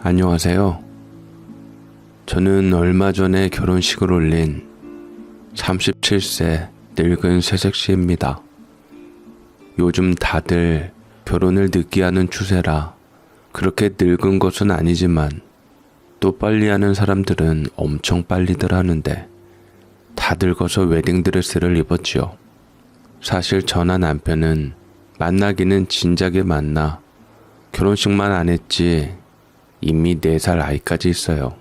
안녕하세요. 저는 얼마 전에 결혼식을 올린 37세 늙은 새색시입니다. 요즘 다들 결혼을 늦게 하는 추세라 그렇게 늙은 것은 아니지만 또 빨리 하는 사람들은 엄청 빨리들 하는데 다 늙어서 웨딩드레스를 입었지요. 사실 저나 남편은 만나기는 진작에 만나 결혼식만 안 했지 이미 4살 아이까지 있어요.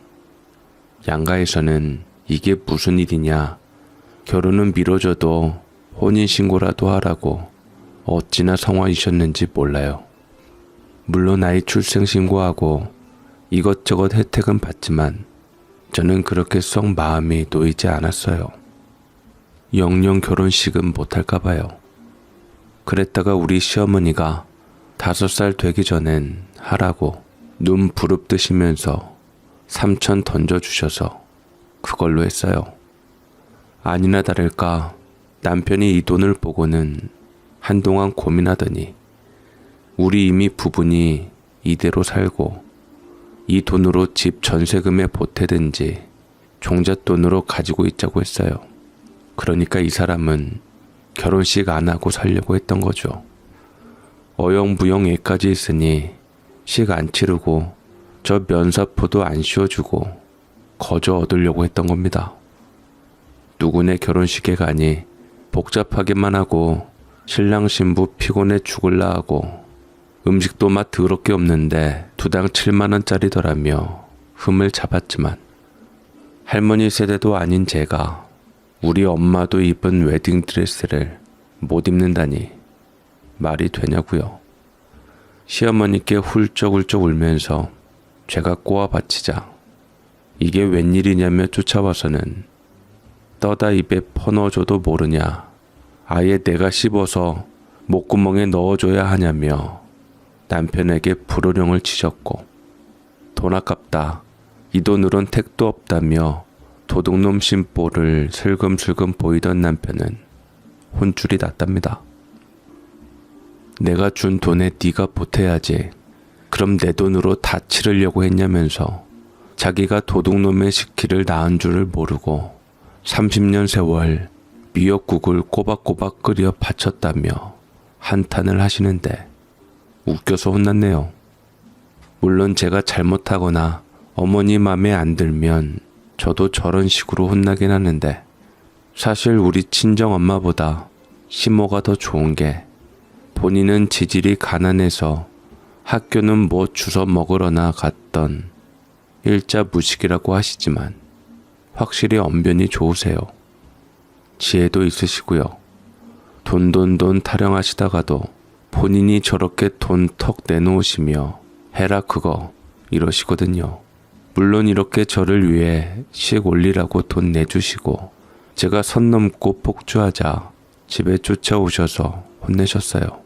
양가에서는 이게 무슨 일이냐, 결혼은 미뤄져도 혼인신고라도 하라고 어찌나 성화이셨는지 몰라요. 물론 아이 출생신고하고 이것저것 혜택은 받지만 저는 그렇게 썩 마음이 놓이지 않았어요. 영영 결혼식은 못할까봐요. 그랬다가 우리 시어머니가 5살 되기 전엔 하라고 눈 부릅뜨시면서 3천 던져주셔서 그걸로 했어요. 아니나 다를까 남편이 이 돈을 보고는 한동안 고민하더니 우리 이미 부부니 이대로 살고 이 돈으로 집 전세금에 보태든지 종잣돈으로 가지고 있자고 했어요. 그러니까 이 사람은 결혼식 안 하고 살려고 했던 거죠. 어영부영 애까지 있으니 식 안 치르고 저 면사포도 안 씌워주고 거저 얻으려고 했던 겁니다. 누구네 결혼식에 가니 복잡하게만 하고 신랑 신부 피곤해 죽을라 하고 음식도 맛 더럽게 없는데 2당 7만원짜리더라며 흠을 잡았지만 할머니 세대도 아닌 제가 우리 엄마도 입은 웨딩드레스를 못 입는다니 말이 되냐고요. 시어머니께 훌쩍훌쩍 울면서 제가 꼬아 바치자 이게 웬일이냐며 쫓아와서는 떠다 입에 퍼넣어줘도 모르냐, 아예 내가 씹어서 목구멍에 넣어줘야 하냐며 남편에게 불호령을 치셨고 돈 아깝다, 이 돈으론 택도 없다며 도둑놈 심보를 슬금슬금 보이던 남편은 혼쭐이 났답니다. 내가 준 돈에 네가 보태야지. 그럼 내 돈으로 다 치르려고 했냐면서 자기가 도둑놈의 시키를 낳은 줄을 모르고 30년 세월 미역국을 꼬박꼬박 끓여 바쳤다며 한탄을 하시는데 웃겨서 혼났네요. 물론 제가 잘못하거나 어머니 맘에 안 들면 저도 저런 식으로 혼나긴 하는데 사실 우리 친정엄마보다 시모가 더 좋은 게 본인은 지질이 가난해서 학교는 뭐 주워 먹으러나 갔던 일자 무식이라고 하시지만 확실히 언변이 좋으세요. 지혜도 있으시고요. 돈 타령하시다가도 본인이 저렇게 돈 턱 내놓으시며 해라 그거 이러시거든요. 물론 이렇게 저를 위해 식 올리라고 돈 내주시고 제가 선 넘고 폭주하자 집에 쫓아오셔서 혼내셨어요.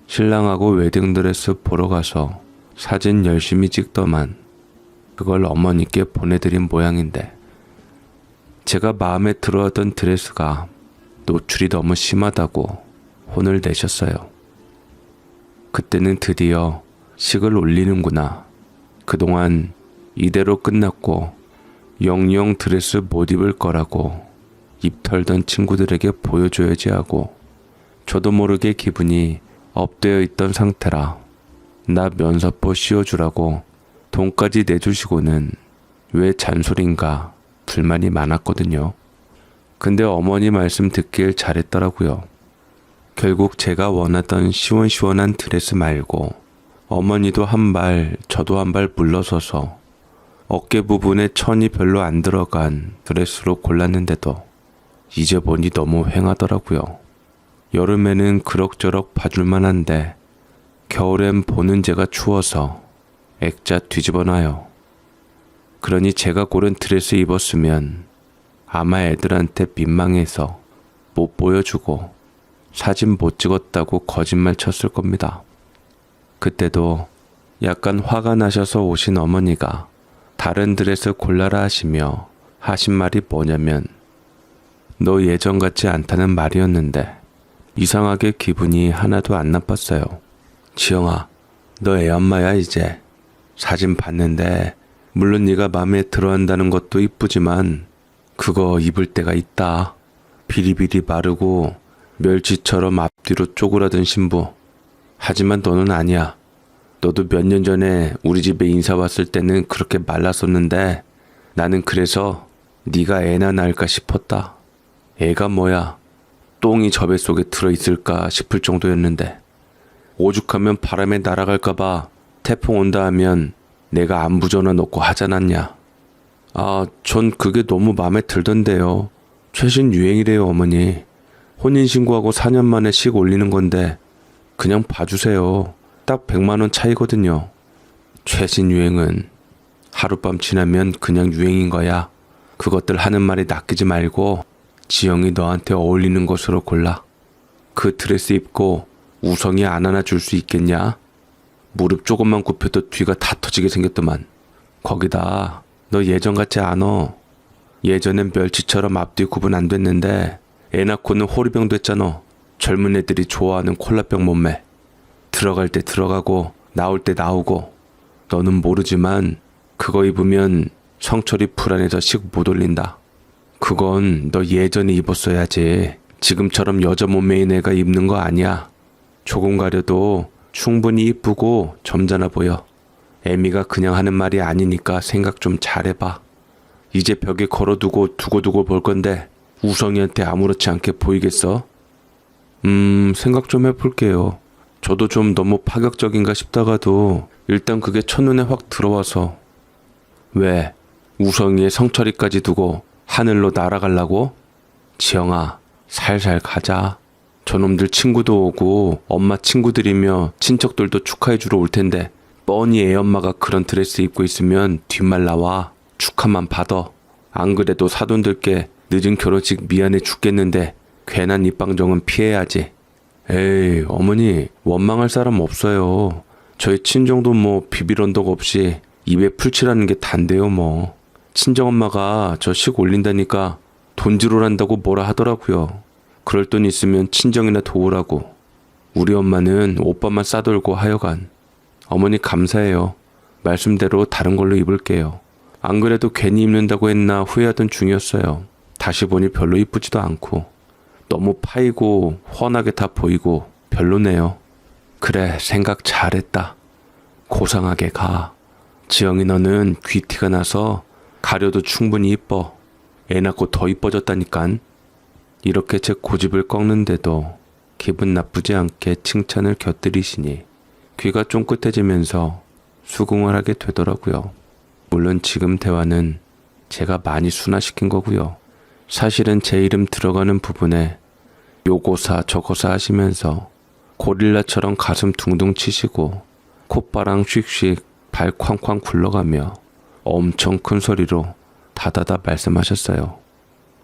신랑하고 웨딩드레스 보러 가서 사진 열심히 찍더만 그걸 어머니께 보내드린 모양인데 제가 마음에 들어하던 드레스가 노출이 너무 심하다고 혼을 내셨어요. 그때는 드디어 식을 올리는구나. 그동안 이대로 끝났고 영영 드레스 못 입을 거라고 입 털던 친구들에게 보여줘야지 하고 저도 모르게 기분이 업되어 있던 상태라 나 면사포 씌워주라고 돈까지 내주시고는 왜 잔소린가 불만이 많았거든요. 근데 어머니 말씀 듣길 잘했더라고요. 결국 제가 원하던 시원시원한 드레스 말고 어머니도 한 발 저도 한 발 물러서서 어깨 부분에 천이 별로 안 들어간 드레스로 골랐는데도 이제 보니 너무 휑하더라고요. 여름에는 그럭저럭 봐줄만 한데 겨울엔 보는 제가 추워서 액자 뒤집어 놔요. 그러니 제가 고른 드레스 입었으면 아마 애들한테 민망해서 못 보여주고 사진 못 찍었다고 거짓말 쳤을 겁니다. 그때도 약간 화가 나셔서 오신 어머니가 다른 드레스 골라라 하시며 하신 말이 뭐냐면 너 예전 같지 않다는 말이었는데 이상하게 기분이 하나도 안 나빴어요. 지영아, 너 애엄마야 이제. 사진 봤는데 물론 네가 마음에 들어한다는 것도 이쁘지만 그거 입을 때가 있다. 비리비리 마르고 멸치처럼 앞뒤로 쪼그라든 신부. 하지만 너는 아니야. 너도 몇 년 전에 우리 집에 인사 왔을 때는 그렇게 말랐었는데 나는 그래서 네가 애나 낳을까 싶었다. 애가 뭐야? 똥이 저 뱃속에 들어있을까 싶을 정도였는데 오죽하면 바람에 날아갈까봐 태풍 온다 하면 내가 안부 전화 넣고 하잖았냐. 아, 전 그게 너무 마음에 들던데요. 최신 유행이래요, 어머니. 혼인신고하고 4년 만에 식 올리는 건데 그냥 봐주세요. 딱 100만 원 차이거든요. 최신 유행은 하룻밤 지나면 그냥 유행인 거야. 그것들 하는 말에 낚이지 말고 지영이 너한테 어울리는 것으로 골라. 그 드레스 입고 우성이 안 안아줄 수 있겠냐? 무릎 조금만 굽혀도 뒤가 다 터지게 생겼더만. 거기다 너 예전 같지 않어. 예전엔 멸치처럼 앞뒤 구분 안 됐는데 애 낳고는 호리병 됐잖아. 젊은 애들이 좋아하는 콜라병 몸매. 들어갈 때 들어가고 나올 때 나오고. 너는 모르지만 그거 입으면 성철이 불안해서 식 못 올린다. 그건 너 예전에 입었어야지. 지금처럼 여자 몸매인 애가 입는 거 아니야. 조금 가려도 충분히 이쁘고 점잖아 보여. 애미가 그냥 하는 말이 아니니까 생각 좀 잘해봐. 이제 벽에 걸어두고 두고두고 볼 건데 우성이한테 아무렇지 않게 보이겠어? 생각 좀 해볼게요. 저도 좀 너무 파격적인가 싶다가도 일단 그게 첫눈에 확 들어와서. 왜? 우성이의 성철이까지 두고 하늘로 날아가려고? 지영아, 살살 가자. 저놈들 친구도 오고 엄마 친구들이며 친척들도 축하해주러 올 텐데 뻔히 애엄마가 그런 드레스 입고 있으면 뒷말 나와. 축하만 받아. 안 그래도 사돈들께 늦은 결혼식 미안해 죽겠는데 괜한 입방정은 피해야지. 에이, 어머니 원망할 사람 없어요. 저희 친정도 뭐 비빌 언덕 없이 입에 풀칠하는 게 단데요 뭐. 친정엄마가 저 식 올린다니까 돈지롤한다고 뭐라 하더라고요. 그럴 돈 있으면 친정이나 도우라고. 우리 엄마는 오빠만 싸돌고 하여간. 어머니 감사해요. 말씀대로 다른 걸로 입을게요. 안 그래도 괜히 입는다고 했나 후회하던 중이었어요. 다시 보니 별로 이쁘지도 않고 너무 파이고 훤하게 다 보이고 별로네요. 그래, 생각 잘했다. 고상하게 가. 지영이 너는 귀티가 나서 가려도 충분히 이뻐. 애 낳고 더 이뻐졌다니깐. 이렇게 제 고집을 꺾는데도 기분 나쁘지 않게 칭찬을 곁들이시니 귀가 쫑긋해지면서 수긍을 하게 되더라고요. 물론 지금 대화는 제가 많이 순화시킨 거고요. 사실은 제 이름 들어가는 부분에 요거사 저거사 하시면서 고릴라처럼 가슴 둥둥 치시고 콧바람 휙휙 발 쾅쾅 굴러가며 엄청 큰 소리로 다다다 말씀하셨어요.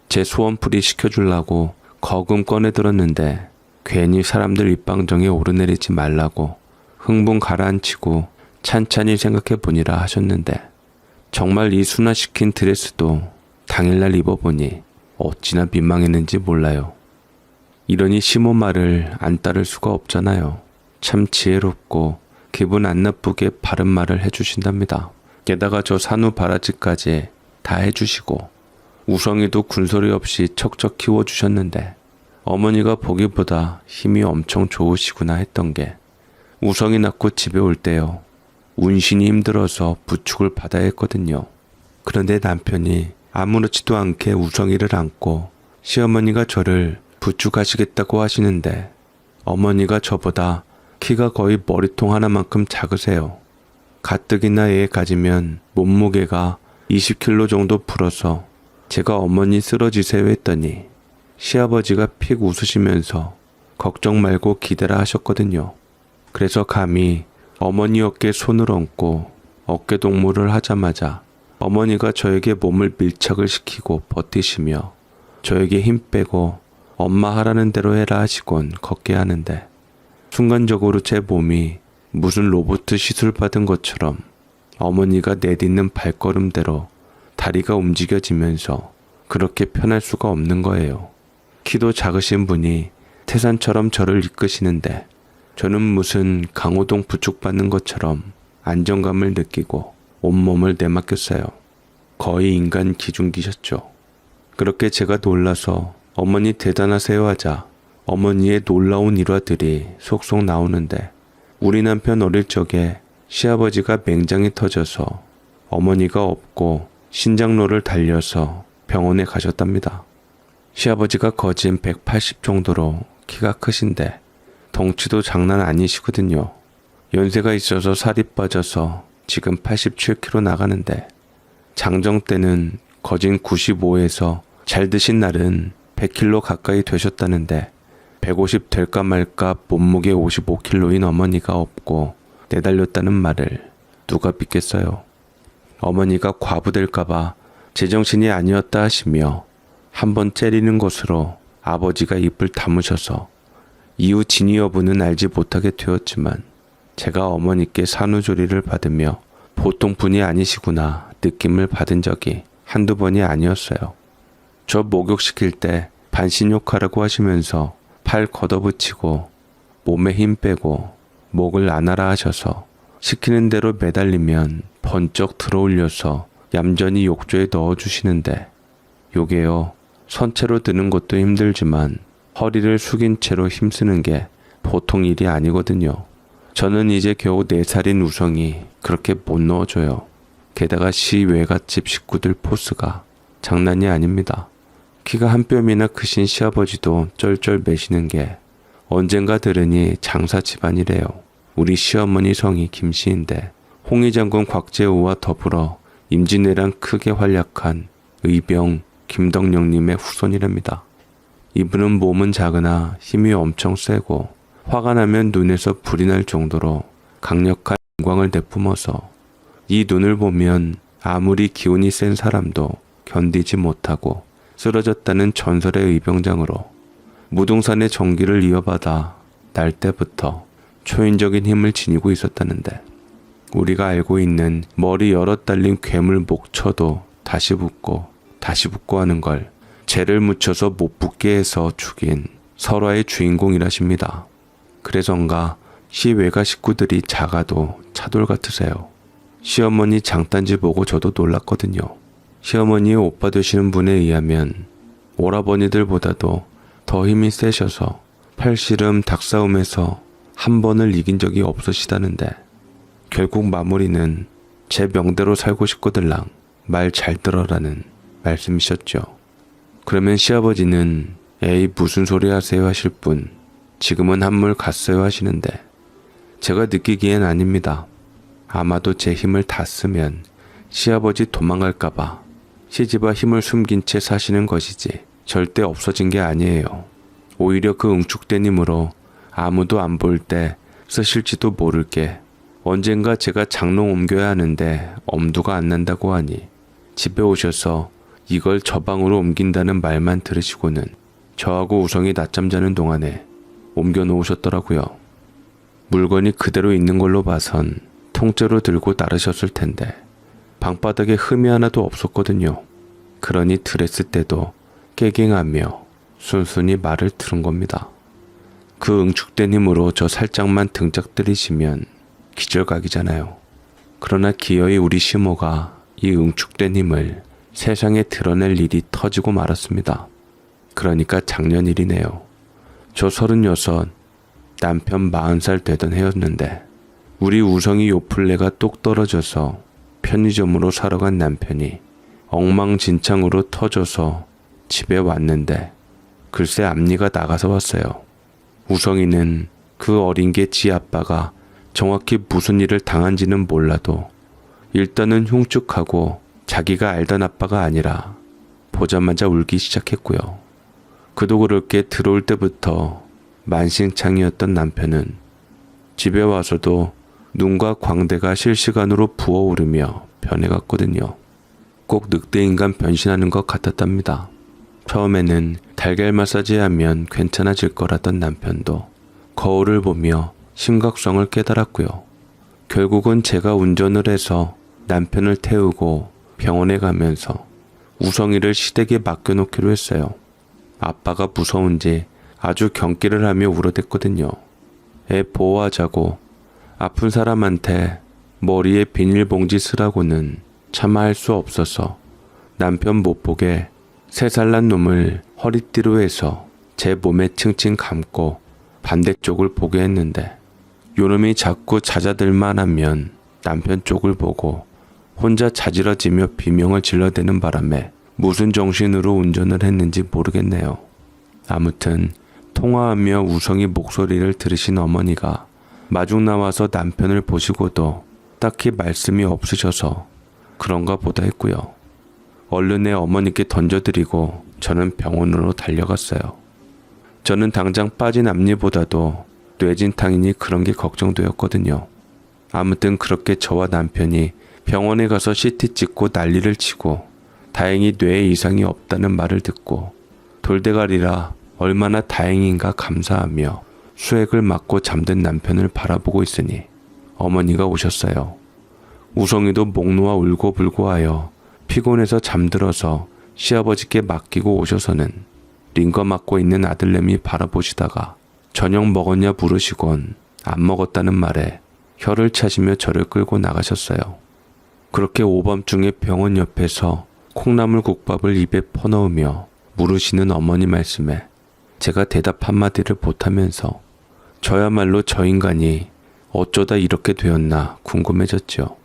제 소원풀이 시켜주려고 거금 꺼내들었는데 괜히 사람들 입방정에 오르내리지 말라고 흥분 가라앉히고 찬찬히 생각해보니라 하셨는데 정말 이 순화시킨 드레스도 당일날 입어보니 어찌나 민망했는지 몰라요. 이러니 시모 말을 안 따를 수가 없잖아요. 참 지혜롭고 기분 안 나쁘게 바른 말을 해주신답니다. 게다가 저 산후 바라지까지 다 해주시고 우성이도 군소리 없이 척척 키워주셨는데 어머니가 보기보다 힘이 엄청 좋으시구나 했던 게 우성이 낳고 집에 올 때요. 운신이 힘들어서 부축을 받아야 했거든요. 그런데 남편이 아무렇지도 않게 우성이를 안고 시어머니가 저를 부축하시겠다고 하시는데 어머니가 저보다 키가 거의 머리통 하나만큼 작으세요. 가뜩이나 애 가지면 몸무게가 20kg 정도 불어서 제가 어머니 쓰러지세요 했더니 시아버지가 픽 웃으시면서 걱정 말고 기대라 하셨거든요. 그래서 감히 어머니 어깨에 손을 얹고 어깨 동무를 하자마자 어머니가 저에게 몸을 밀착을 시키고 버티시며 저에게 힘 빼고 엄마 하라는 대로 해라 하시곤 걷게 하는데 순간적으로 제 몸이 무슨 로봇 시술 받은 것처럼 어머니가 내딛는 발걸음대로 다리가 움직여지면서 그렇게 편할 수가 없는 거예요. 키도 작으신 분이 태산처럼 저를 이끄시는데 저는 무슨 강호동 부축받는 것처럼 안정감을 느끼고 온몸을 내맡겼어요. 거의 인간 기중기셨죠. 그렇게 제가 놀라서 어머니 대단하세요 하자 어머니의 놀라운 일화들이 속속 나오는데, 우리 남편 어릴 적에 시아버지가 맹장이 터져서 어머니가 없고 신장로를 달려서 병원에 가셨답니다. 시아버지가 거진 180 정도로 키가 크신데 덩치도 장난 아니시거든요. 연세가 있어서 살이 빠져서 지금 87kg 나가는데, 장정 때는 거진 95에서 잘 드신 날은 100kg 가까이 되셨다는데, 150 될까 말까 몸무게 55kg인 어머니가 없고 내달렸다는 말을 누가 믿겠어요. 어머니가 과부될까봐 제정신이 아니었다 하시며 한번 째리는 것으로 아버지가 입을 다무셔서 이후 진위 여부는 알지 못하게 되었지만, 제가 어머니께 산후조리를 받으며 보통 분이 아니시구나 느낌을 받은 적이 한두 번이 아니었어요. 저 목욕시킬 때 반신욕하라고 하시면서 팔 걷어붙이고 몸에 힘 빼고 목을 안아라 하셔서 시키는 대로 매달리면 번쩍 들어올려서 얌전히 욕조에 넣어주시는데, 요게요, 선체로 드는 것도 힘들지만 허리를 숙인 채로 힘쓰는 게 보통 일이 아니거든요. 저는 이제 겨우 4살인 우성이 그렇게 못 넣어줘요. 게다가 시 외갓집 식구들 포스가 장난이 아닙니다. 키가 한 뼘이나 크신 시아버지도 쩔쩔 매시는 게 언젠가 들으니 장사 집안이래요. 우리 시어머니 성이 김씨인데 홍의장군 곽재우와 더불어 임진왜란 크게 활약한 의병 김덕령님의 후손이랍니다. 이분은 몸은 작으나 힘이 엄청 세고 화가 나면 눈에서 불이 날 정도로 강력한 영광을 내뿜어서 이 눈을 보면 아무리 기운이 센 사람도 견디지 못하고 쓰러졌다는 전설의 의병장으로 무등산의 정기를 이어받아 날 때부터 초인적인 힘을 지니고 있었다는데, 우리가 알고 있는 머리 여러 달린 괴물 목처도 다시 붙고 하는 걸 죄를 묻혀서 못 붙게 해서 죽인 설화의 주인공이라십니다. 그래서인가 시외가 식구들이 작아도 차돌 같으세요. 시어머니 장단지 보고 저도 놀랐거든요. 시어머니의 오빠 되시는 분에 의하면 오라버니들보다도 더 힘이 세셔서 팔씨름 닭싸움에서 한 번을 이긴 적이 없으시다는데, 결국 마무리는 제 명대로 살고 싶거들랑 말 잘 들어라는 말씀이셨죠. 그러면 시아버지는 에이 무슨 소리 하세요 하실 분, 지금은 한물 갔어요 하시는데, 제가 느끼기엔 아닙니다. 아마도 제 힘을 다 쓰면 시아버지 도망갈까봐 시집아 힘을 숨긴 채 사시는 것이지 절대 없어진 게 아니에요. 오히려 그 응축된 힘으로 아무도 안 볼 때 쓰실지도 모를 게, 언젠가 제가 장롱 옮겨야 하는데 엄두가 안 난다고 하니 집에 오셔서 이걸 저 방으로 옮긴다는 말만 들으시고는 저하고 우성이 낮잠 자는 동안에 옮겨 놓으셨더라고요. 물건이 그대로 있는 걸로 봐선 통째로 들고 나르셨을 텐데 방바닥에 흠이 하나도 없었거든요. 그러니 드레스 때도 깨갱하며 순순히 말을 들은 겁니다. 그 응축된 힘으로 저 살짝만 등짝 때리시면 기절각이잖아요. 그러나 기어이 우리 시모가 이 응축된 힘을 세상에 드러낼 일이 터지고 말았습니다. 그러니까 작년 일이네요. 저 36, 남편 40살 되던 해였는데, 우리 우성이 요플레가 똑 떨어져서 편의점으로 사러 간 남편이 엉망진창으로 터져서 집에 왔는데, 글쎄 앞니가 나가서 왔어요. 우성이는 그 어린 게 지 아빠가 정확히 무슨 일을 당한지는 몰라도 일단은 흉측하고 자기가 알던 아빠가 아니라 보자마자 울기 시작했고요. 그도 그럴 게 들어올 때부터 만신창이었던 남편은 집에 와서도 눈과 광대가 실시간으로 부어오르며 변해갔거든요. 꼭 늑대인간 변신하는 것 같았답니다. 처음에는 달걀 마사지하면 괜찮아질 거라던 남편도 거울을 보며 심각성을 깨달았고요. 결국은 제가 운전을 해서 남편을 태우고 병원에 가면서 우성이를 시댁에 맡겨놓기로 했어요. 아빠가 무서운지 아주 경기를 하며 울어댔거든요. 애 보호하자고 아픈 사람한테 머리에 비닐봉지 쓰라고는 차마 할 수 없어서 남편 못 보게 3살 난 놈을 허리띠로 해서 제 몸에 칭칭 감고 반대쪽을 보게 했는데 요놈이 자꾸 잦아들만 하면 남편 쪽을 보고 혼자 자지러지며 비명을 질러대는 바람에 무슨 정신으로 운전을 했는지 모르겠네요. 아무튼 통화하며 우성이 목소리를 들으신 어머니가 마중 나와서 남편을 보시고도 딱히 말씀이 없으셔서 그런가 보다 했고요. 얼른 내 어머니께 던져드리고 저는 병원으로 달려갔어요. 저는 당장 빠진 앞니보다도 뇌진탕이니 그런 게 걱정되었거든요. 아무튼 그렇게 저와 남편이 병원에 가서 CT 찍고 난리를 치고 다행히 뇌에 이상이 없다는 말을 듣고 돌대가리라 얼마나 다행인가 감사하며 수액을 맞고 잠든 남편을 바라보고 있으니 어머니가 오셨어요. 우성이도 목 놓아 울고 불고 하여 피곤해서 잠들어서 시아버지께 맡기고 오셔서는 링거 맞고 있는 아들내미 바라보시다가 저녁 먹었냐 물으시곤 안 먹었다는 말에 혀를 차시며 저를 끌고 나가셨어요. 그렇게 오밤중에 병원 옆에서 콩나물 국밥을 입에 퍼넣으며 물으시는 어머니 말씀에 제가 대답 한마디를 못하면서 저야말로 저 인간이 어쩌다 이렇게 되었나 궁금해졌죠.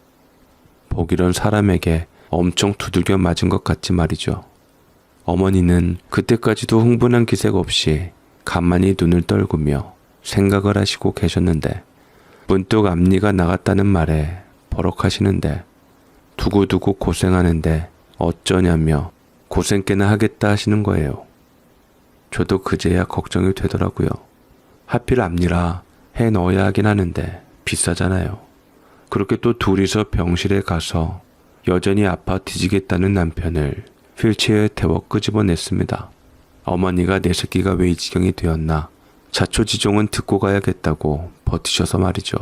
보기론 사람에게 엄청 두들겨 맞은 것 같지 말이죠. 어머니는 그때까지도 흥분한 기색 없이 가만히 눈을 떨구며 생각을 하시고 계셨는데 문득 앞니가 나갔다는 말에 버럭하시는데 두고두고 고생하는데 어쩌냐며 고생 꽤나 하겠다 하시는 거예요. 저도 그제야 걱정이 되더라고요. 하필 앞니라 해 넣어야 하긴 하는데 비싸잖아요. 그렇게 또 둘이서 병실에 가서 여전히 아파 뒤지겠다는 남편을 휠체어에 태워 끄집어냈습니다. 어머니가 내 새끼가 왜 이 지경이 되었나 자초지종은 듣고 가야겠다고 버티셔서 말이죠.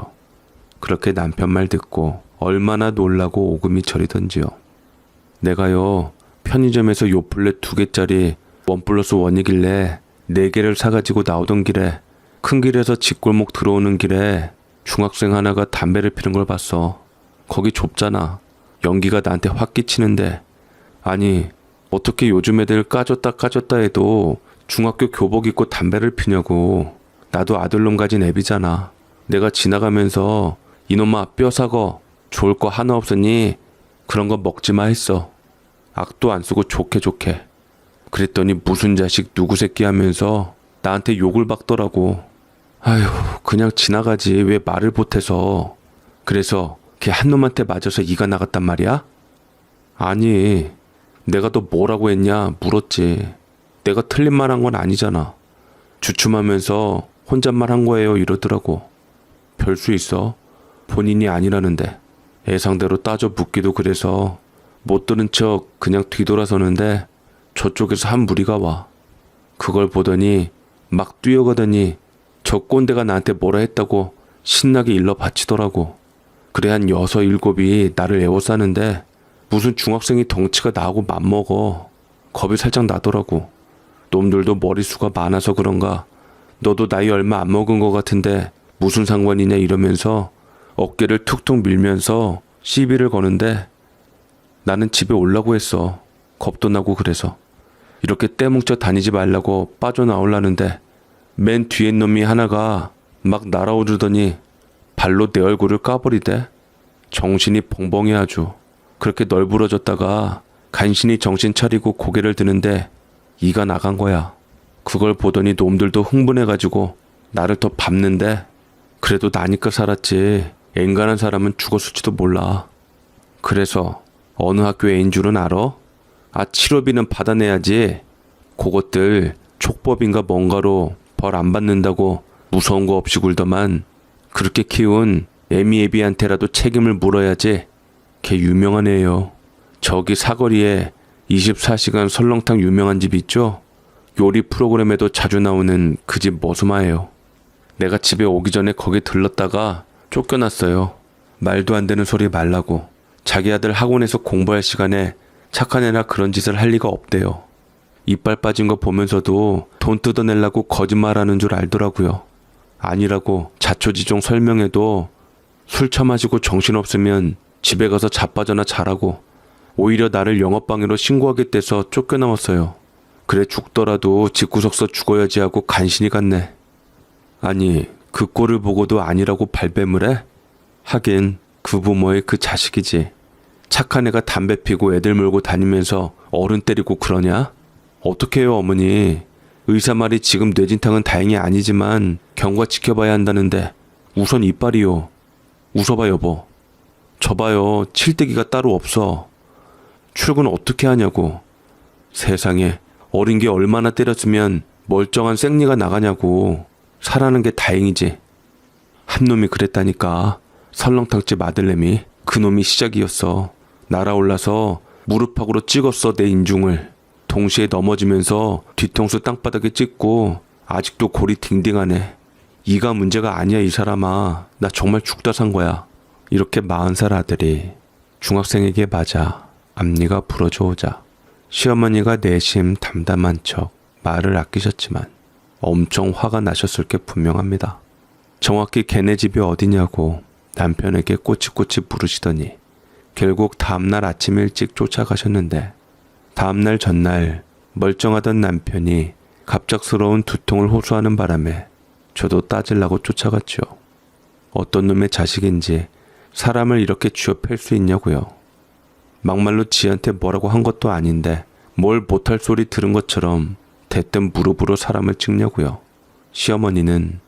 그렇게 남편 말 듣고 얼마나 놀라고 오금이 저리던지요. 내가요 편의점에서 요플렛 2개짜리 1+1이길래 4개를 사가지고 나오던 길에 큰 길에서 집골목 들어오는 길에 중학생 하나가 담배를 피는 걸 봤어. 거기 좁잖아. 연기가 나한테 확 끼치는데 아니 어떻게 요즘 애들 까졌다 해도 중학교 교복 입고 담배를 피냐고. 나도 아들놈 가진 애비잖아. 내가 지나가면서 이놈아 뼈 사거 좋을 거 하나 없으니 그런 거 먹지 마 했어. 악도 안 쓰고 좋게. 그랬더니 무슨 자식 누구 새끼 하면서 나한테 욕을 박더라고. 아휴 그냥 지나가지 왜 말을 못해서. 그래서 걔 한 놈한테 맞아서 이가 나갔단 말이야? 아니 내가 너 뭐라고 했냐 물었지. 내가 틀린 말 한 건 아니잖아. 주춤하면서 혼잣말 한 거예요 이러더라고. 별 수 있어. 본인이 아니라는데. 애상대로 따져 묻기도 그래서 못 들은 척 그냥 뒤돌아서는데 저쪽에서 한 무리가 와. 그걸 보더니 막 뛰어가더니 저 꼰대가 나한테 뭐라 했다고 신나게 일러 바치더라고. 그래 한 6, 7이 나를 에워싸는데 무슨 중학생이 덩치가 나하고 맘먹어. 겁이 살짝 나더라고. 놈들도 머리수가 많아서 그런가 너도 나이 얼마 안 먹은 것 같은데 무슨 상관이냐 이러면서 어깨를 툭툭 밀면서 시비를 거는데 나는 집에 오려고 했어. 겁도 나고 그래서. 이렇게 떼뭉쳐 다니지 말라고 빠져나오려는데 맨 뒤에 놈이 하나가 막 날아오르더니 발로 내 얼굴을 까버리대. 정신이 벙벙해 아주. 그렇게 널브러졌다가 간신히 정신 차리고 고개를 드는데 이가 나간 거야. 그걸 보더니 놈들도 흥분해가지고 나를 더 밟는데 그래도 나니까 살았지. 앵간한 사람은 죽었을지도 몰라. 그래서 어느 학교 애인 줄은 알아? 아 치료비는 받아내야지. 그것들 촉법인가 뭔가로 벌 안 받는다고 무서운 거 없이 굴더만 그렇게 키운 애미애비한테라도 책임을 물어야지. 걔 유명한 애예요. 저기 사거리에 24시간 설렁탕 유명한 집 있죠? 요리 프로그램에도 자주 나오는 그 집 머스마예요. 내가 집에 오기 전에 거기 들렀다가 쫓겨났어요. 말도 안 되는 소리 말라고. 자기 아들 학원에서 공부할 시간에 착한 애나 그런 짓을 할 리가 없대요. 이빨 빠진 거 보면서도 돈 뜯어내려고 거짓말하는 줄 알더라고요. 아니라고 자초지종 설명해도 술 처마시고 정신없으면 집에 가서 자빠져나 자라고 오히려 나를 영업방해로 신고하겠대서 쫓겨나왔어요. 그래 죽더라도 집구석서 죽어야지 하고 간신히 갔네. 아니 그 꼴을 보고도 아니라고 발뺌을 해? 하긴 그 부모의 그 자식이지. 착한 애가 담배 피고 애들 몰고 다니면서 어른 때리고 그러냐? 어떡해요 어머니. 의사 말이 지금 뇌진탕은 다행히 아니지만 경과 지켜봐야 한다는데 우선 이빨이요. 웃어봐 여보. 저봐요 칠대기가 따로 없어. 출근 어떻게 하냐고. 세상에 어린 게 얼마나 때렸으면 멀쩡한 생리가 나가냐고. 살아는 게 다행이지. 한 놈이 그랬다니까. 설렁탕집 아들내미. 그 놈이 시작이었어. 날아올라서 무릎팍으로 찍었어 내 인중을. 동시에 넘어지면서 뒤통수 땅바닥에 찍고 아직도 골이 딩딩하네. 이가 문제가 아니야 이 사람아. 나 정말 죽다 산 거야. 이렇게 40살 아들이 중학생에게 맞아 앞니가 부러져 오자 시어머니가 내심 담담한 척 말을 아끼셨지만 엄청 화가 나셨을 게 분명합니다. 정확히 걔네 집이 어디냐고 남편에게 꼬치꼬치 물으시더니 결국 다음날 아침 일찍 쫓아가셨는데 다음날 전날 멀쩡하던 남편이 갑작스러운 두통을 호소하는 바람에 저도 따지려고 쫓아갔죠. 어떤 놈의 자식인지 사람을 이렇게 쥐어 팰 수 있냐고요. 막말로 지한테 뭐라고 한 것도 아닌데 뭘 못할 소리 들은 것처럼 대뜸 무릎으로 사람을 찍냐고요. 시어머니는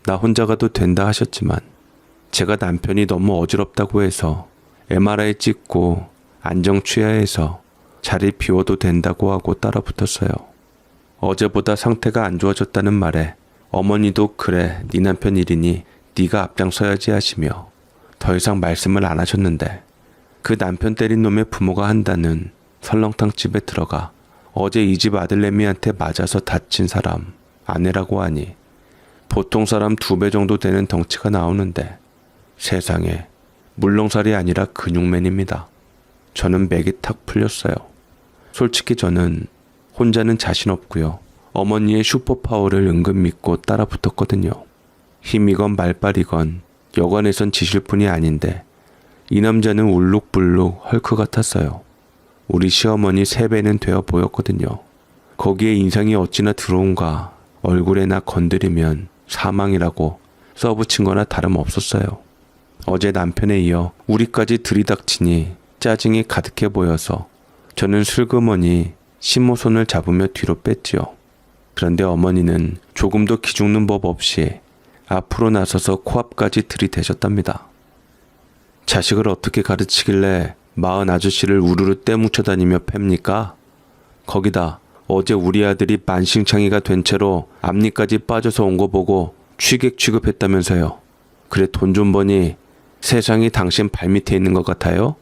나 혼자 가도 된다 하셨지만 제가 남편이 너무 어지럽다고 해서 MRI 찍고 안정 취해야 해서 자리 비워도 된다고 하고 따라붙었어요. 어제보다 상태가 안 좋아졌다는 말에 어머니도 그래 네 남편 일이니 네가 앞장서야지 하시며 더 이상 말씀을 안 하셨는데 그 남편 때린 놈의 부모가 한다는 설렁탕집에 들어가 어제 이 집 아들내미한테 맞아서 다친 사람 아내라고 하니 보통 사람 2배 정도 되는 덩치가 나오는데 세상에 물렁살이 아니라 근육맨입니다. 저는 맥이 탁 풀렸어요. 솔직히 저는 혼자는 자신 없고요. 어머니의 슈퍼파워를 은근 믿고 따라 붙었거든요. 힘이건 말빨이건 여관에선 지실 뿐이 아닌데 이 남자는 울룩불룩 헐크 같았어요. 우리 시어머니 3배는 되어 보였거든요. 거기에 인상이 어찌나 들어온가. 얼굴에 나 건드리면 사망이라고 써붙인 거나 다름없었어요. 어제 남편에 이어 우리까지 들이닥치니 짜증이 가득해 보여서 저는 슬그머니 신모 손을 잡으며 뒤로 뺐지요. 그런데 어머니는 조금도 기죽는 법 없이 앞으로 나서서 코앞까지 들이대셨답니다. 자식을 어떻게 가르치길래 40 아저씨를 우르르 떼뭉쳐 다니며 팹니까? 거기다 어제 우리 아들이 만신창이가 된 채로 앞니까지 빠져서 온 거 보고 취객 취급했다면서요. 그래 돈 좀 버니 세상이 당신 발밑에 있는 것 같아요?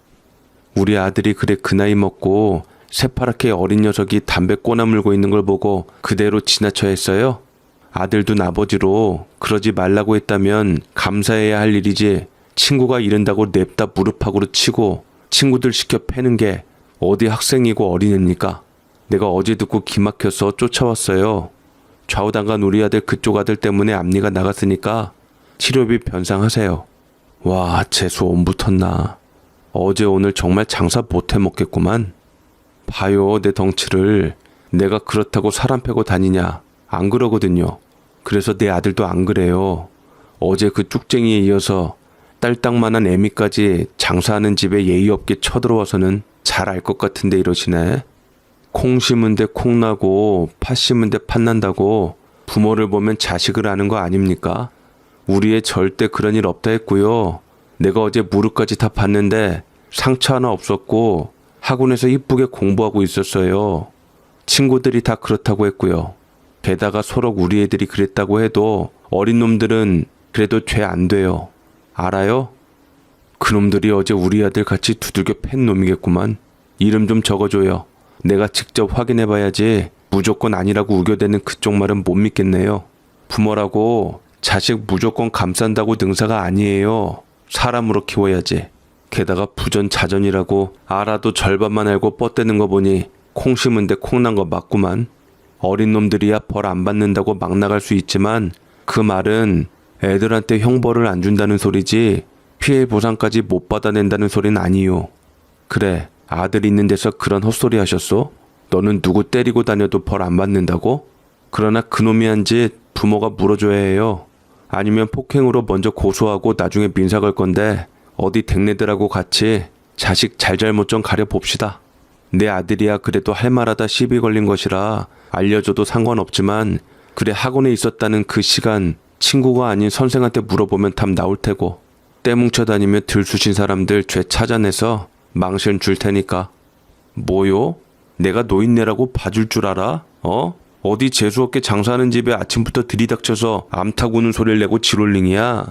우리 아들이 그래 그 나이 먹고 새파랗게 어린 녀석이 담배 꼬나 물고 있는 걸 보고 그대로 지나쳐 했어요? 아들도 아버지로 그러지 말라고 했다면 감사해야 할 일이지 친구가 이른다고 냅다 무릎팍으로 치고 친구들 시켜 패는 게 어디 학생이고 어린애입니까? 내가 어제 듣고 기막혀서 쫓아왔어요. 좌우당간 우리 아들 그쪽 아들 때문에 앞니가 나갔으니까 치료비 변상하세요. 와 재수 온 붙었나. 어제 오늘 정말 장사 못해 먹겠구만. 봐요 내 덩치를. 내가 그렇다고 사람 패고 다니냐. 안 그러거든요. 그래서 내 아들도 안 그래요. 어제 그 쭉쟁이에 이어서 딸딱만한 애미까지 장사하는 집에 예의 없게 쳐들어와서는 잘 알 것 같은데 이러시네. 콩 심은 데 콩 나고 팥 심은 데 팥 난다고 부모를 보면 자식을 아는 거 아닙니까? 우리 애 절대 그런 일 없다 했고요. 내가 어제 무릎까지 다 봤는데 상처 하나 없었고 학원에서 이쁘게 공부하고 있었어요. 친구들이 다 그렇다고 했고요. 게다가 서로 우리 애들이 그랬다고 해도 어린 놈들은 그래도 죄 안 돼요. 알아요? 그놈들이 어제 우리 아들 같이 두들겨 팬 놈이겠구만. 이름 좀 적어줘요. 내가 직접 확인해봐야지 무조건 아니라고 우겨대는 그쪽 말은 못 믿겠네요. 부모라고 자식 무조건 감싼다고 능사가 아니에요. 사람으로 키워야지. 게다가 부전자전이라고 알아도 절반만 알고 뻗대는 거 보니 콩 심은데 콩 난 거 맞구만. 어린 놈들이야 벌 안 받는다고 막 나갈 수 있지만 그 말은 애들한테 형벌을 안 준다는 소리지 피해 보상까지 못 받아낸다는 소리는 아니요. 그래, 아들 있는 데서 그런 헛소리 하셨소? 너는 누구 때리고 다녀도 벌 안 받는다고? 그러나 그놈이 한 짓 부모가 물어줘야 해요. 아니면 폭행으로 먼저 고소하고 나중에 민사 걸 건데 어디 댁네들하고 같이 자식 잘잘못 좀 가려봅시다. 내 아들이야 그래도 할 말하다 시비 걸린 것이라 알려줘도 상관없지만 그래 학원에 있었다는 그 시간 친구가 아닌 선생한테 물어보면 답 나올 테고 떼뭉쳐 다니며 들쑤신 사람들 죄 찾아내서 망신 줄 테니까. 뭐요? 내가 노인네라고 봐줄 줄 알아? 어디 재수없게 장사하는 집에 아침부터 들이닥쳐서 암탉 우는 소리를 내고 지롤링이야?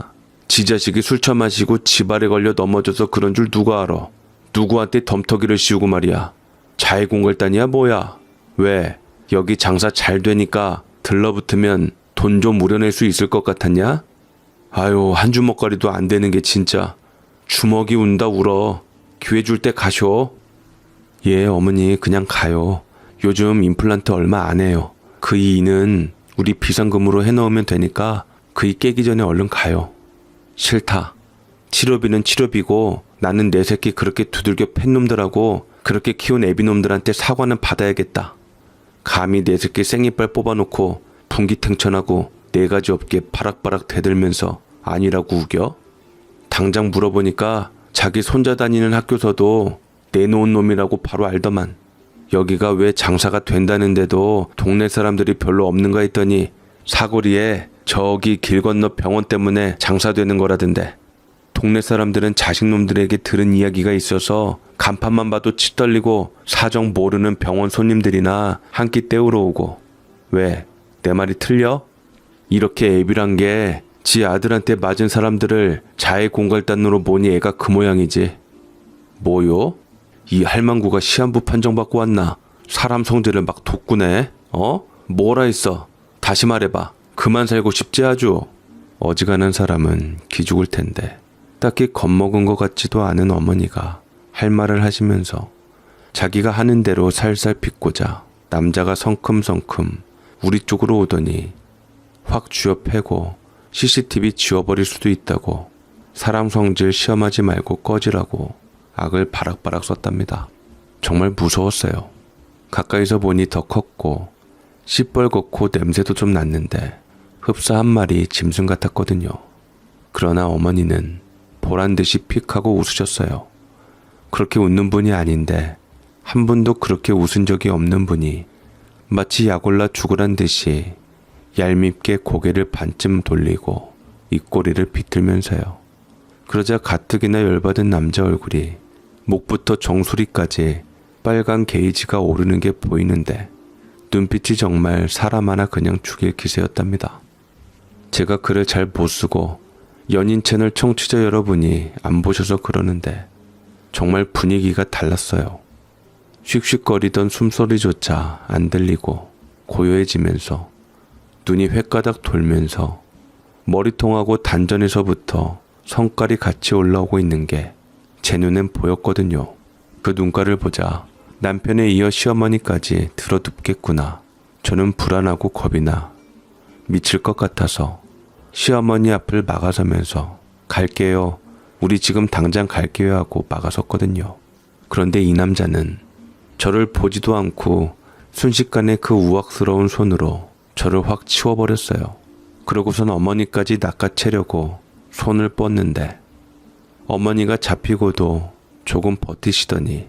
지 자식이 술 처마시고 지발에 걸려 넘어져서 그런 줄 누가 알아? 누구한테 덤터기를 씌우고 말이야. 자해공갈단이야 뭐야? 왜? 여기 장사 잘 되니까 들러붙으면 돈 좀 우려낼 수 있을 것 같았냐? 아유, 한 주먹거리도 안 되는 게 진짜. 주먹이 운다 울어. 기회 줄 때 가쇼. 예, 어머니 그냥 가요. 요즘 임플란트 얼마 안 해요. 그 이는 우리 비상금으로 해놓으면 되니까 그이 깨기 전에 얼른 가요. 싫다. 치료비는 치료비고 나는 내 새끼 그렇게 두들겨 팬 놈들하고 그렇게 키운 애비놈들한테 사과는 받아야겠다. 감히 내 새끼 생이빨 뽑아놓고 분기탱천하고 네 가지 없게 바락바락 대들면서 아니라고 우겨? 당장 물어보니까 자기 손자 다니는 학교서도 내놓은 놈이라고 바로 알더만. 여기가 왜 장사가 된다는데도 동네 사람들이 별로 없는가 했더니 사거리에 저기 길 건너 병원 때문에 장사되는 거라던데. 동네 사람들은 자식놈들에게 들은 이야기가 있어서 간판만 봐도 치 떨리고 사정 모르는 병원 손님들이나 한 끼 때우러 오고. 왜? 내 말이 틀려? 이렇게 애비란 게 지 아들한테 맞은 사람들을 자해공갈단으로 보니 애가 그 모양이지. 뭐요? 이 할망구가 시한부 판정받고 왔나? 사람 성질을 막 돋구네. 뭐라 했어? 다시 말해봐. 그만 살고 싶지 아주. 어지간한 사람은 기죽을 텐데 딱히 겁먹은 것 같지도 않은 어머니가 할 말을 하시면서 자기가 하는 대로 살살 빚고자 남자가 성큼성큼 우리 쪽으로 오더니 확 쥐어 패고 CCTV 지워버릴 수도 있다고 사람 성질 시험하지 말고 꺼지라고 악을 바락바락 썼답니다. 정말 무서웠어요. 가까이서 보니 더 컸고 시뻘겋고 냄새도 좀 났는데 흡사 한 마리 짐승 같았거든요. 그러나 어머니는 보란듯이 픽 하고 웃으셨어요. 그렇게 웃는 분이 아닌데 한 번도 그렇게 웃은 적이 없는 분이 마치 약올라 죽으란 듯이 얄밉게 고개를 반쯤 돌리고 입꼬리를 비틀면서요. 그러자 가뜩이나 열받은 남자 얼굴이 목부터 정수리까지 빨간 게이지가 오르는 게 보이는데 눈빛이 정말 사람 하나 그냥 죽일 기세였답니다. 제가 글을 잘 못 쓰고 연인 채널 청취자 여러분이 안 보셔서 그러는데 정말 분위기가 달랐어요. 씩씩거리던 숨소리조차 안 들리고 고요해지면서 눈이 횟가닥 돌면서 머리통하고 단전에서부터 성깔이 같이 올라오고 있는 게 제 눈엔 보였거든요. 그 눈깔을 보자 남편에 이어 시어머니까지 들어눕겠구나. 저는 불안하고 겁이 나 미칠 것 같아서 시어머니 앞을 막아서면서 갈게요. 우리 지금 당장 갈게요 하고 막아섰거든요. 그런데 이 남자는 저를 보지도 않고 순식간에 그 우악스러운 손으로 저를 확 치워버렸어요. 그러고선 어머니까지 낚아채려고 손을 뻗는데 어머니가 잡히고도 조금 버티시더니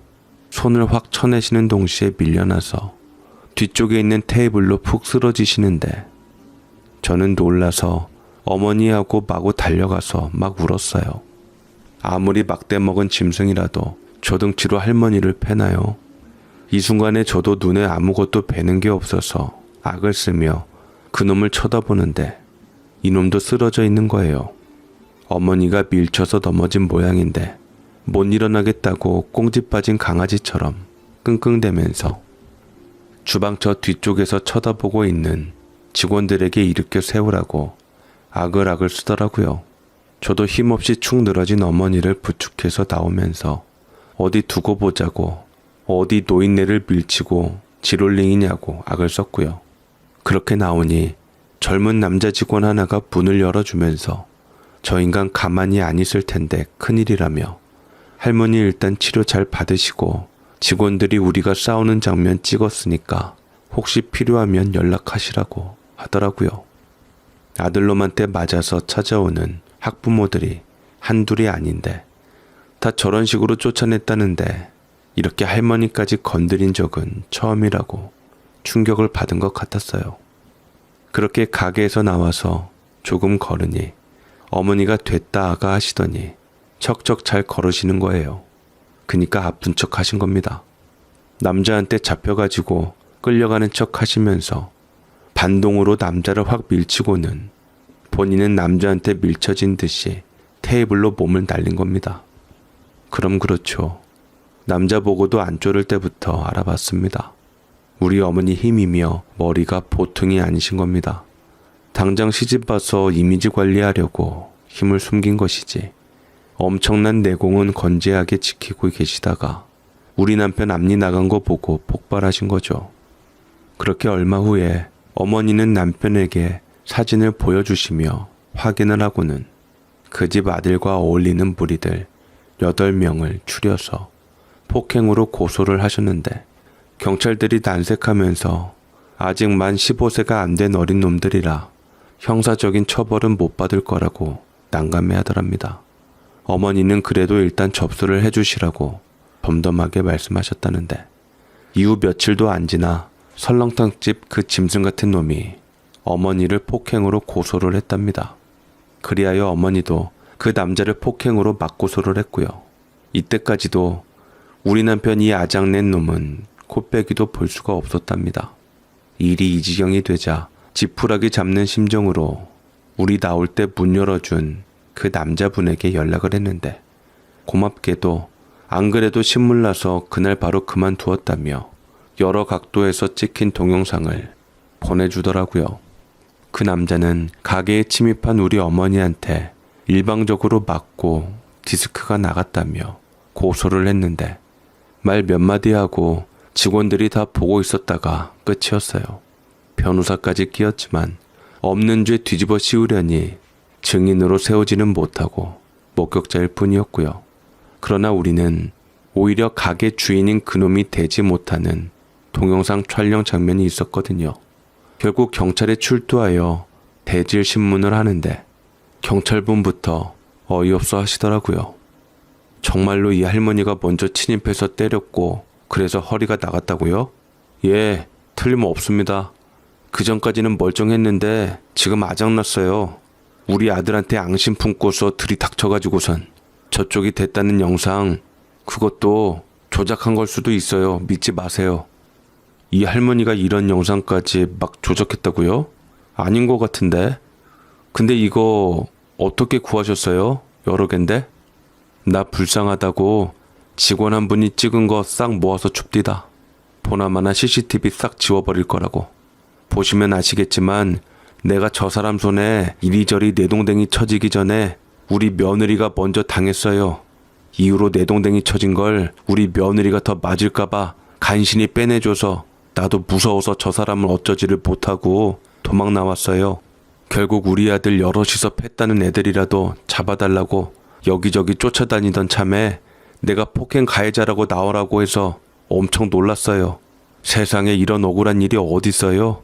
손을 확 쳐내시는 동시에 밀려나서 뒤쪽에 있는 테이블로 푹 쓰러지시는데 저는 놀라서 어머니하고 마구 달려가서 막 울었어요. 아무리 막대 먹은 짐승이라도 조등치로 할머니를 패나요? 이 순간에 저도 눈에 아무것도 뵈는 게 없어서 악을 쓰며 그놈을 쳐다보는데 이놈도 쓰러져 있는 거예요. 어머니가 밀쳐서 넘어진 모양인데 못 일어나겠다고 꽁지 빠진 강아지처럼 끙끙대면서 주방 저 뒤쪽에서 쳐다보고 있는 직원들에게 일으켜 세우라고 악을 쓰더라고요. 저도 힘없이 축 늘어진 어머니를 부축해서 나오면서 어디 두고 보자고 어디 노인네를 밀치고 지롤링이냐고 악을 썼고요. 그렇게 나오니 젊은 남자 직원 하나가 문을 열어주면서 저 인간 가만히 안 있을 텐데 큰일이라며 할머니 일단 치료 잘 받으시고 직원들이 우리가 싸우는 장면 찍었으니까 혹시 필요하면 연락하시라고 하더라고요. 아들놈한테 맞아서 찾아오는 학부모들이 한둘이 아닌데 다 저런 식으로 쫓아냈다는데 이렇게 할머니까지 건드린 적은 처음이라고 충격을 받은 것 같았어요. 그렇게 가게에서 나와서 조금 걸으니 어머니가 됐다 아가 하시더니 척척 잘 걸으시는 거예요. 그니까 아픈 척 하신 겁니다. 남자한테 잡혀가지고 끌려가는 척 하시면서 반동으로 남자를 확 밀치고는 본인은 남자한테 밀쳐진 듯이 테이블로 몸을 날린 겁니다. 그럼 그렇죠. 남자 보고도 안 쫄을 때부터 알아봤습니다. 우리 어머니 힘이며 머리가 보통이 아니신 겁니다. 당장 시집와서 이미지 관리하려고 힘을 숨긴 것이지 엄청난 내공은 건재하게 지키고 계시다가 우리 남편 앞니 나간 거 보고 폭발하신 거죠. 그렇게 얼마 후에 어머니는 남편에게 사진을 보여주시며 확인을 하고는 그 집 아들과 어울리는 무리들 8명을 추려서 폭행으로 고소를 하셨는데 경찰들이 난색하면서 아직 만 15세가 안 된 어린 놈들이라 형사적인 처벌은 못 받을 거라고 난감해하더랍니다. 어머니는 그래도 일단 접수를 해주시라고 덤덤하게 말씀하셨다는데 이후 며칠도 안 지나 설렁탕집 그 짐승 같은 놈이 어머니를 폭행으로 고소를 했답니다. 그리하여 어머니도 그 남자를 폭행으로 맞고소를 했고요. 이때까지도 우리 남편 이 아장낸 놈은 코빼기도 볼 수가 없었답니다. 일이 이 지경이 되자 지푸라기 잡는 심정으로 우리 나올 때 문 열어준 그 남자분에게 연락을 했는데 고맙게도 안 그래도 신물나서 그날 바로 그만두었다며 여러 각도에서 찍힌 동영상을 보내주더라고요. 그 남자는 가게에 침입한 우리 어머니한테 일방적으로 맞고 디스크가 나갔다며 고소를 했는데 말 몇 마디 하고 직원들이 다 보고 있었다가 끝이었어요. 변호사까지 끼었지만 없는 죄 뒤집어 씌우려니 증인으로 세우지는 못하고 목격자일 뿐이었고요. 그러나 우리는 오히려 가게 주인인 그놈이 되지 못하는 동영상 촬영 장면이 있었거든요. 결국 경찰에 출두하여 대질 신문을 하는데 경찰분부터 어이없어 하시더라고요. 정말로 이 할머니가 먼저 침입해서 때렸고 그래서 허리가 나갔다고요? 예, 틀림없습니다. 그 전까지는 멀쩡했는데 지금 아작났어요. 우리 아들한테 앙심 품고서 들이닥쳐가지고선 저쪽이 됐다는 영상 그것도 조작한 걸 수도 있어요. 믿지 마세요. 이 할머니가 이런 영상까지 막 조작했다고요? 아닌 것 같은데. 근데 이거 어떻게 구하셨어요? 여러 갠데? 나 불쌍하다고 직원 한 분이 찍은 거 싹 모아서 줍디다. 보나마나 CCTV 싹 지워버릴 거라고. 보시면 아시겠지만 내가 저 사람 손에 이리저리 내동댕이 쳐지기 전에 우리 며느리가 먼저 당했어요. 이후로 내동댕이 쳐진 걸 우리 며느리가 더 맞을까봐 간신히 빼내줘서 나도 무서워서 저 사람을 어쩌지를 못하고 도망 나왔어요. 결국 우리 아들 여럿이서 팼다는 애들이라도 잡아달라고 여기저기 쫓아다니던 참에 내가 폭행 가해자라고 나오라고 해서 엄청 놀랐어요. 세상에 이런 억울한 일이 어딨어요?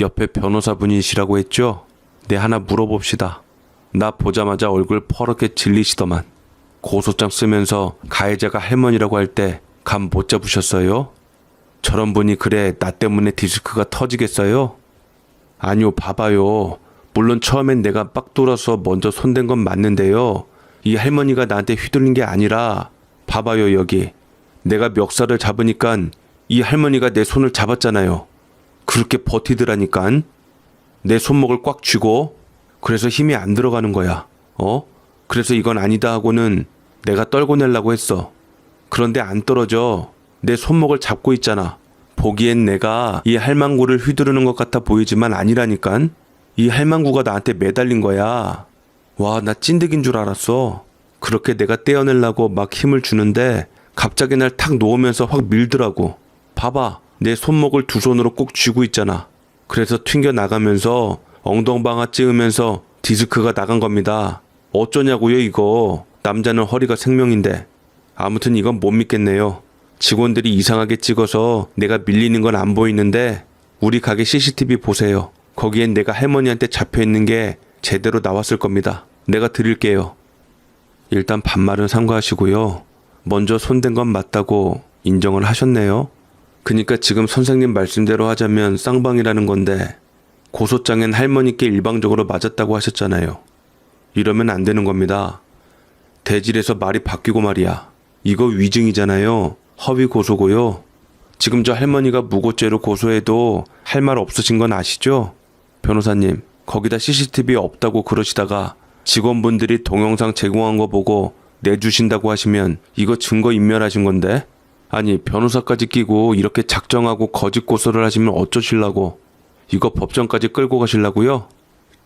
옆에 변호사분이시라고 했죠? 네, 하나 물어봅시다. 나 보자마자 얼굴 퍼렇게 질리시더만. 고소장 쓰면서 가해자가 할머니라고 할 때 감 못 잡으셨어요? 저런 분이 그래 나 때문에 디스크가 터지겠어요? 아니요, 봐봐요. 물론 처음엔 내가 빡 돌아서 먼저 손댄 건 맞는데요. 이 할머니가 나한테 휘둘린 게 아니라 봐봐요 여기. 내가 멱살을 잡으니깐 이 할머니가 내 손을 잡았잖아요. 그렇게 버티더라니깐. 내 손목을 꽉 쥐고. 그래서 힘이 안 들어가는 거야. 그래서 이건 아니다 하고는 내가 떨고 내려고 했어. 그런데 안 떨어져. 내 손목을 잡고 있잖아. 보기엔 내가 이 할망구를 휘두르는 것 같아 보이지만 아니라니깐. 이 할망구가 나한테 매달린 거야. 와, 나 찐득인 줄 알았어. 그렇게 내가 떼어내려고 막 힘을 주는데 갑자기 날 탁 놓으면서 확 밀더라고. 봐봐, 내 손목을 두 손으로 꼭 쥐고 있잖아. 그래서 튕겨 나가면서 엉덩방아 찍으면서 디스크가 나간 겁니다. 어쩌냐고요 이거. 남자는 허리가 생명인데. 아무튼 이건 못 믿겠네요. 직원들이 이상하게 찍어서 내가 밀리는 건 안 보이는데 우리 가게 CCTV 보세요. 거기엔 내가 할머니한테 잡혀있는 게 제대로 나왔을 겁니다. 내가 드릴게요. 일단 반말은 삼가하시고요. 먼저 손댄 건 맞다고 인정을 하셨네요. 그니까 지금 선생님 말씀대로 하자면 쌍방이라는 건데 고소장엔 할머니께 일방적으로 맞았다고 하셨잖아요. 이러면 안 되는 겁니다. 대질에서 말이 바뀌고 말이야. 이거 위증이잖아요. 허위 고소고요. 지금 저 할머니가 무고죄로 고소해도 할 말 없으신 건 아시죠? 변호사님, 거기다 CCTV 없다고 그러시다가 직원분들이 동영상 제공한 거 보고 내주신다고 하시면 이거 증거 인멸하신 건데? 아니, 변호사까지 끼고 이렇게 작정하고 거짓 고소를 하시면 어쩌실라고? 이거 법정까지 끌고 가실라고요?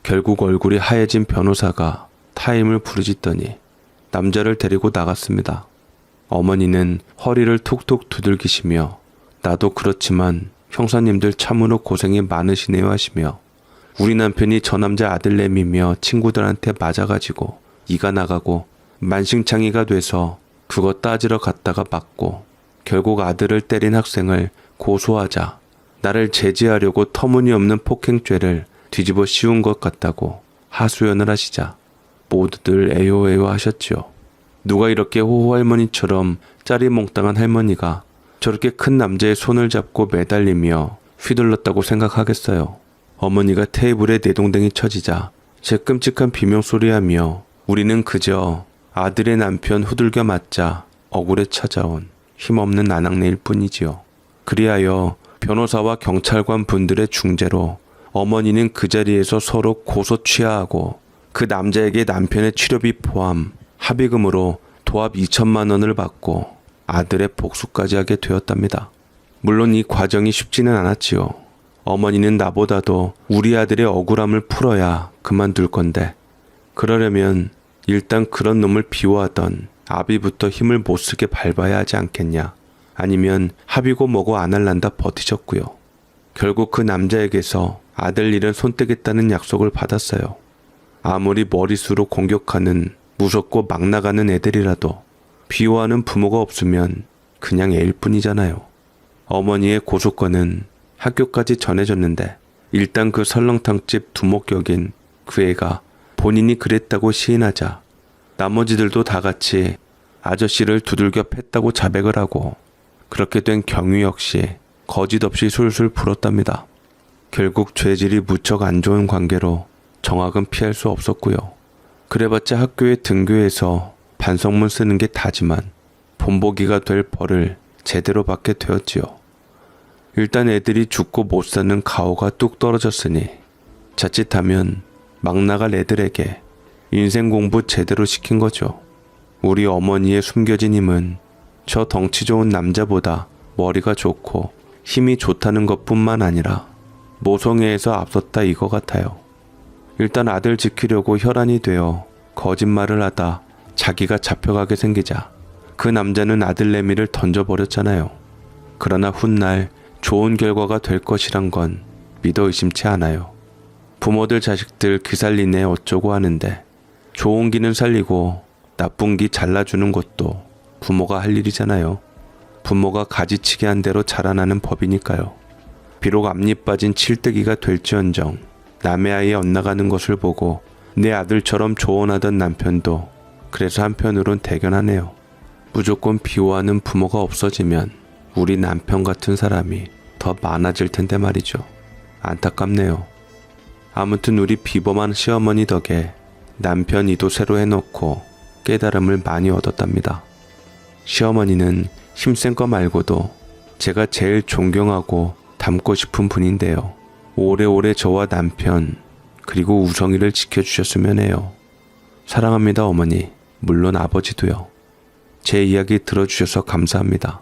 결국 얼굴이 하얘진 변호사가 타임을 부르짖더니 남자를 데리고 나갔습니다. 어머니는 허리를 툭툭 두들기시며 나도 그렇지만 형사님들 참으로 고생이 많으시네요 하시며 우리 남편이 저 남자 아들내미며 친구들한테 맞아가지고 이가 나가고 만신창이가 돼서 그거 따지러 갔다가 맞고 결국 아들을 때린 학생을 고소하자 나를 제지하려고 터무니없는 폭행죄를 뒤집어 씌운 것 같다고 하소연을 하시자 모두들 에요에요 하셨지요. 누가 이렇게 호호할머니처럼 짜리몽땅한 할머니가 저렇게 큰 남자의 손을 잡고 매달리며 휘둘렀다고 생각하겠어요. 어머니가 테이블에 내동댕이 쳐지자 제 끔찍한 비명소리하며 우리는 그저 아들의 남편 후들겨 맞자 억울해 찾아온 힘없는 아낙네일 뿐이지요. 그리하여 변호사와 경찰관 분들의 중재로 어머니는 그 자리에서 서로 고소 취하하고 그 남자에게 남편의 치료비 포함 합의금으로 도합 2천만 원을 받고 아들의 복수까지 하게 되었답니다. 물론 이 과정이 쉽지는 않았지요. 어머니는 나보다도 우리 아들의 억울함을 풀어야 그만둘 건데 그러려면 일단 그런 놈을 비호하던 아비부터 힘을 못쓰게 밟아야 하지 않겠냐. 아니면 합의고 뭐고 안 할란다 버티셨고요. 결국 그 남자에게서 아들 일은 손떼겠다는 약속을 받았어요. 아무리 머릿수로 공격하는 무섭고 막 나가는 애들이라도 비호하는 부모가 없으면 그냥 애일 뿐이잖아요. 어머니의 고소건은 학교까지 전해졌는데 일단 그 설렁탕집 두목격인 그 애가 본인이 그랬다고 시인하자 나머지들도 다 같이 아저씨를 두들겨 팼다고 자백을 하고 그렇게 된 경위 역시 거짓 없이 술술 불었답니다. 결국 죄질이 무척 안 좋은 관계로 정학은 피할 수 없었고요. 그래봤자 학교의 등교에서 반성문 쓰는 게 다지만 본보기가 될 벌을 제대로 받게 되었지요. 일단 애들이 죽고 못 사는 가오가 뚝 떨어졌으니 자칫하면 막 나갈 애들에게 인생 공부 제대로 시킨 거죠. 우리 어머니의 숨겨진 힘은 저 덩치 좋은 남자보다 머리가 좋고 힘이 좋다는 것뿐만 아니라 모성애에서 앞섰다 이거 같아요. 일단 아들 지키려고 혈안이 되어 거짓말을 하다 자기가 잡혀가게 생기자 그 남자는 아들내미를 던져버렸잖아요. 그러나 훗날 좋은 결과가 될 것이란 건 믿어 의심치 않아요. 부모들 자식들 기 살리네 어쩌고 하는데 좋은 기는 살리고 나쁜 기 잘라주는 것도 부모가 할 일이잖아요. 부모가 가지치기 한 대로 자라나는 법이니까요. 비록 앞니 빠진 칠뜨기가 될지언정 남의 아이에 엇나가는 것을 보고 내 아들처럼 조언하던 남편도 그래서 한편으론 대견하네요. 무조건 비호하는 부모가 없어지면 우리 남편 같은 사람이 더 많아질 텐데 말이죠. 안타깝네요. 아무튼 우리 비범한 시어머니 덕에 남편 이도 새로 해놓고 깨달음을 많이 얻었답니다. 시어머니는 힘센 거 말고도 제가 제일 존경하고 닮고 싶은 분인데요. 오래오래 저와 남편 그리고 우성이를 지켜주셨으면 해요. 사랑합니다 어머니. 물론 아버지도요. 제 이야기 들어주셔서 감사합니다.